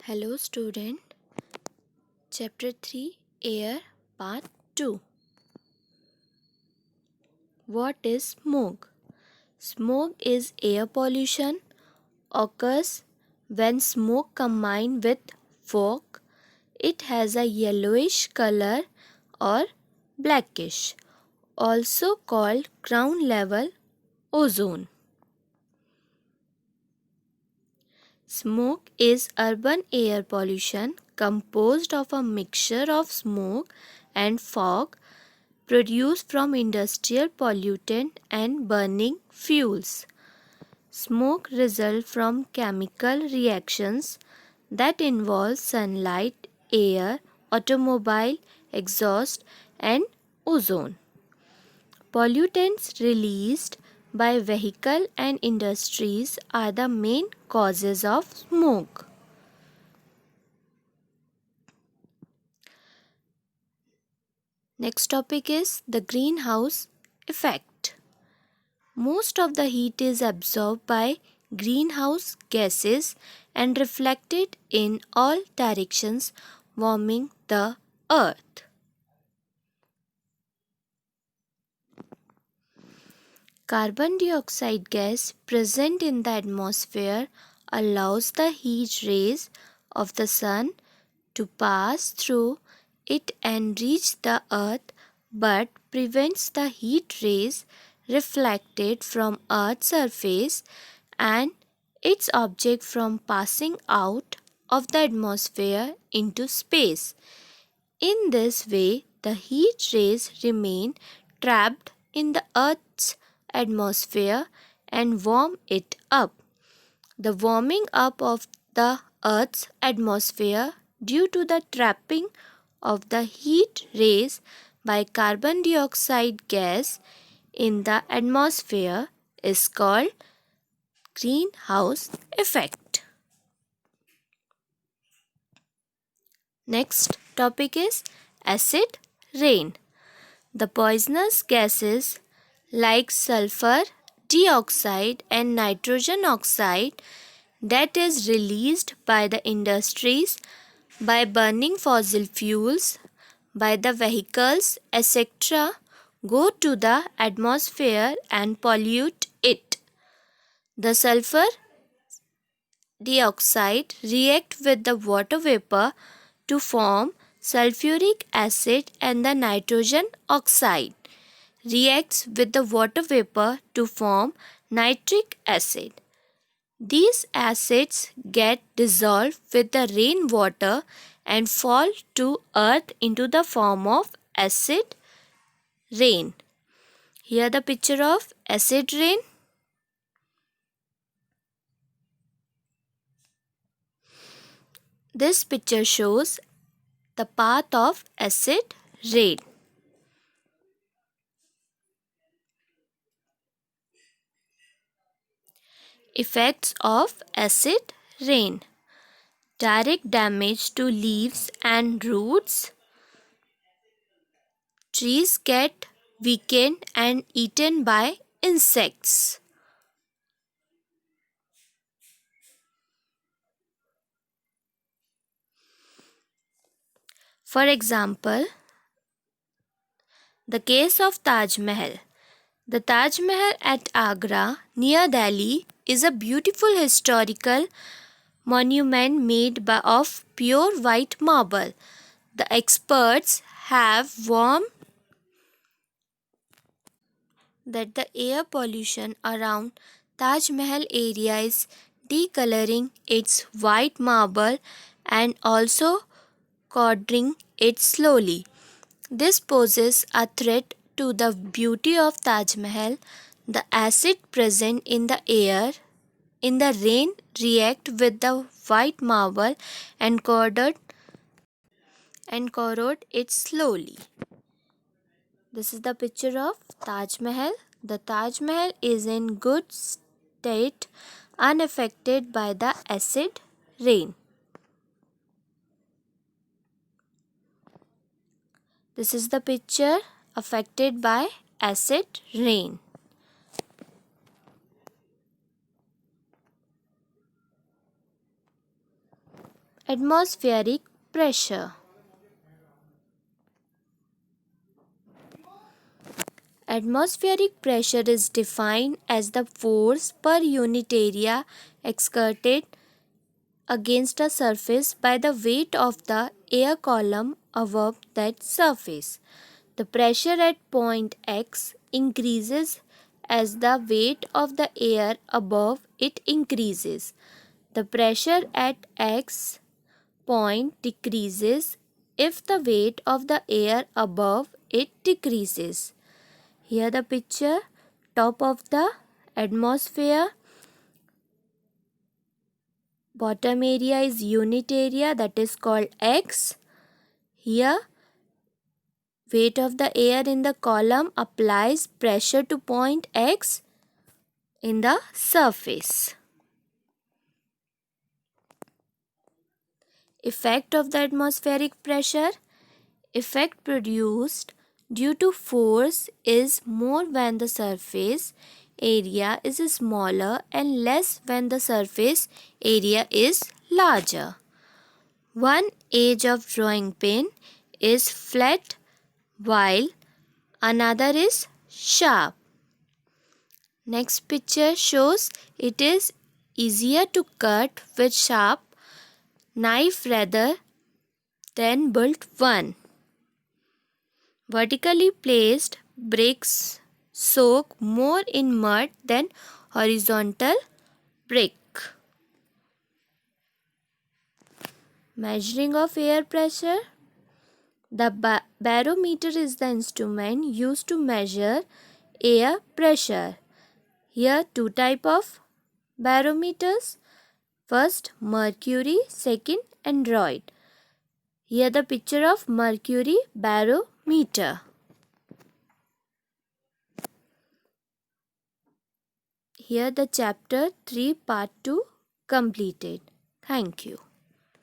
Hello student. Chapter 3 Air Part 2. What is smoke? Smoke is air pollution occurs when smoke combines with fog. It has a yellowish color or blackish, also called ground level ozone. Smoke is urban air pollution composed of a mixture of smoke and fog produced from industrial pollutant and burning fuels. Smoke results from chemical reactions that involve sunlight, air, automobile exhaust, and ozone. Pollutants released by vehicle and industries are the main causes of smoke. Next topic is the greenhouse effect. Most of the heat is absorbed by greenhouse gases and reflected in all directions, warming the earth. Carbon dioxide gas present in the atmosphere allows the heat rays of the sun to pass through it and reach the earth, but prevents the heat rays reflected from earth's surface and its object from passing out of the atmosphere into space. In this way, the heat rays remain trapped in the earth's atmosphere and warm it up. The warming up of the earth's atmosphere due to the trapping of the heat rays by carbon dioxide gas in the atmosphere is called greenhouse effect. Next topic is acid rain. The poisonous gases like sulfur dioxide and nitrogen oxide that is released by the industries by burning fossil fuels, by the vehicles, etc., go to the atmosphere and pollute it. The sulfur dioxide react with the water vapor to form sulfuric acid, and the nitrogen oxide reacts with the water vapor to form nitric acid. These acids get dissolved with the rainwater and fall to earth into the form of acid rain. Here the picture of acid rain. This picture shows the path of acid rain. Effects of acid rain. Direct damage to leaves and roots. Trees get weakened and eaten by insects. For example, the case of Taj Mahal. The Taj Mahal at Agra near Delhi is a beautiful historical monument made of pure white marble. The experts have warned that the air pollution around Taj Mahal area is decoloring its white marble and also corroding it slowly. This poses a threat to the beauty of Taj Mahal. The acid present in the air in the rain react with the white marble and corrode it slowly. This is the picture of Taj Mahal. The Taj Mahal is in good state, unaffected by the acid rain. This is the picture affected by acid rain. Atmospheric pressure. Atmospheric pressure is defined as the force per unit area exerted against a surface by the weight of the air column above that surface. The pressure at point X increases as the weight of the air above it increases. The pressure at X point decreases if the weight of the air above it decreases. Here the picture, top of the atmosphere, bottom area is unit area, that is called X. Here weight of the air in the column applies pressure to point X in the surface. Effect of the atmospheric pressure. Effect produced due to force is more when the surface area is smaller and less when the surface area is larger. One edge of drawing pin is flat while another is sharp. Next picture shows it is easier to cut with sharp knife rather than blunt one. Vertically placed bricks soak more in mud than horizontal brick. Measuring of air pressure. The barometer is the instrument used to measure air pressure. Here two type of barometers. First mercury, second android. Here the picture of mercury barometer. Here the chapter 3 part 2 completed. Thank you.